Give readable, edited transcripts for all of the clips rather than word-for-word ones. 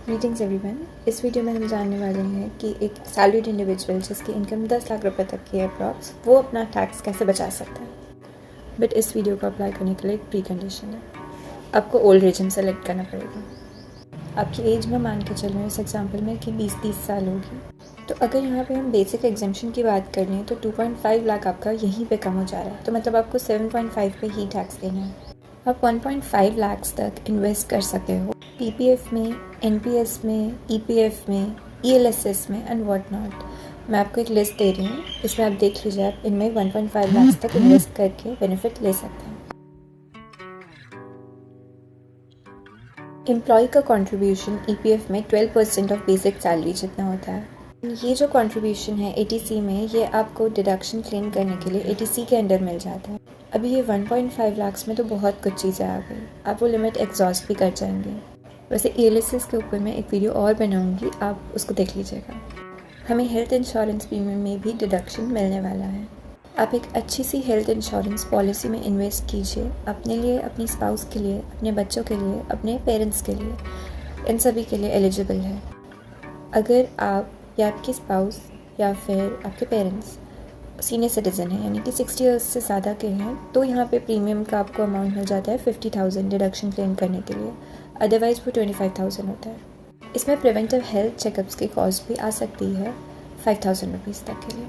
Meetings everyone. इस video में हम जानने वाले हैं कि एक सैलरीड इंडिविजुअल जिसकी इनकम 10 लाख रुपए तक की है अप्रॉक्स, वो अपना टैक्स कैसे बचा सकता है। बट इस वीडियो को अप्लाई करने के लिए एक प्री कंडीशन है, आपको ओल्ड रीजन सेलेक्ट करना पड़ेगा। आपकी एज में मान के चल रहे हैं इस एग्जाम्पल में कि 20-30 साल होगी। तो अगर यहाँ पे हम बेसिक एग्जाम्पशन की बात कर लें तो 2.5 लाख आपका यहीं पे कम हो जा रहा है, तो मतलब आपको 7.5 पे ही टैक्स देना है। आप 1.5 लाख तक इन्वेस्ट कर सकते हो पीपीएफ में, एनपीएस में, ईपीएफ में, ईएलएसएस में एंड व्हाट नॉट। मैं आपको एक लिस्ट दे रही हूँ, इसमें आप देख लीजिए, आप इनमें 1.5 लाख तक इन्वेस्ट करके बेनिफिट ले सकते हैं। एम्प्लॉय का कंट्रीब्यूशन ईपीएफ में 12% ऑफ बेसिक सैलरी जितना होता है। ये जो कंट्रीब्यूशन है एटीसी में, ये आपको डिडक्शन क्लेम करने के लिए एटीसी के अंडर मिल जाता है। अभी ये 1.5 लाख में तो बहुत कुछ चीज़ें आ गई, आप वो लिमिट एग्जॉस्ट भी कर जाएंगे। वैसे ईएलएसएस के ऊपर मैं एक वीडियो और बनाऊंगी, आप उसको देख लीजिएगा। हमें हेल्थ इंश्योरेंस प्रीमियम में भी डिडक्शन मिलने वाला है। आप एक अच्छी सी हेल्थ इंश्योरेंस पॉलिसी में इन्वेस्ट कीजिए, अपने लिए, अपनी स्पाउस के लिए, अपने बच्चों के लिए, अपने पेरेंट्स के लिए, इन सभी के लिए एलिजिबल है। अगर आप या आपकी स्पाउस या फिर आपके पेरेंट्स सीनियर सिटीज़न है, यानी कि 60 ईयर्स से ज़्यादा के हैं, तो यहाँ पे प्रीमियम का आपको अमाउंट मिल जाता है 50,000 डिडक्शन क्लेम करने के लिए। अदरवाइज़ वो 25,000 होता है। इसमें प्रिवेंटिव हेल्थ चेकअप्स की कॉस्ट भी आ सकती है 5,000 रुपीज़ तक के लिए।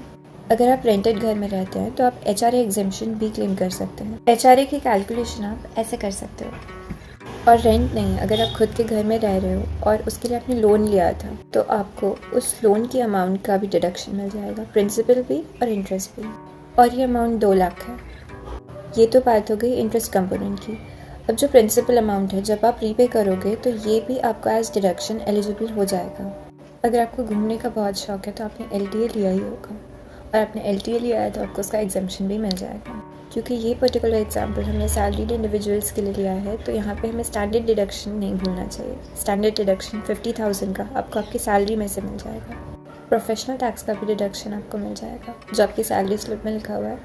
अगर आप रेंटेड घर में रहते हैं तो आप एचआरए एग्जेम्पशन भी क्लेम कर सकते हैं। एचआरए की कैलकुलेशन आप ऐसे कर सकते हो। और रेंट नहीं, अगर आप खुद के घर में रह रहे हो और उसके लिए आपने लोन लिया था, तो आपको उस लोन की अमाउंट का भी डिडक्शन मिल जाएगा, प्रिंसिपल भी और इंटरेस्ट भी। और ये अमाउंट 2 लाख है। ये तो बात हो गई इंटरेस्ट कंपोनेंट की। अब जो प्रिंसिपल अमाउंट है, जब आप रीपे करोगे तो ये भी आपका एज डिडक्शन एलिजिबल हो जाएगा। अगर आपको घूमने का बहुत शौक है तो आपने एलटीए लिया ही होगा, और आपने एलटीए लिया है तो आपको उसका एग्जेम्पशन भी मिल जाएगा। क्योंकि ये पर्टिकुलर एग्जाम्पल हमने सैलरीड इंडिविजुअल्स के लिए लिया है, तो यहाँ पे हमें स्टैंडर्ड डिडक्शन नहीं भूलना चाहिए। स्टैंडर्ड डिडक्शन 50,000 का आपको आपकी सैलरी में से मिल जाएगा। प्रोफेशनल टैक्स का भी डिडक्शन आपको मिल जाएगा, जो आपकी सैलरी स्लिप में लिखा हुआ है।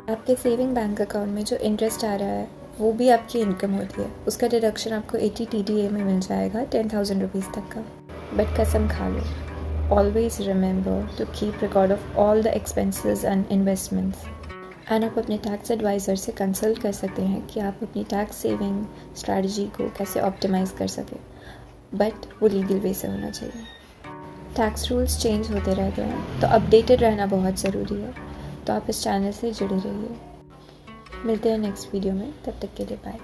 आपके सेविंग बैंक अकाउंट में जो इंटरेस्ट आ रहा है वो भी आपकी इनकम होती है, उसका डिडक्शन आपको 80 TDA में मिल जाएगा 10,000 रुपीज़ तक का। बट कसम खा लो, always remember to keep record of all the expenses and investments. And आप अपने टैक्स एडवाइज़र से कंसल्ट कर सकते हैं कि आप अपनी टैक्स सेविंग स्ट्रैटेजी को कैसे ऑप्टिमाइज़ कर सकें, बट वो लीगल वे से होना चाहिए। टैक्स रूल्स चेंज होते रहते हैं, तो अपडेटेड रहना बहुत ज़रूरी है। तो आप इस चैनल से जुड़े रहिए। मिलते हैं नेक्स्ट वीडियो में, तब तक के लिए बाय।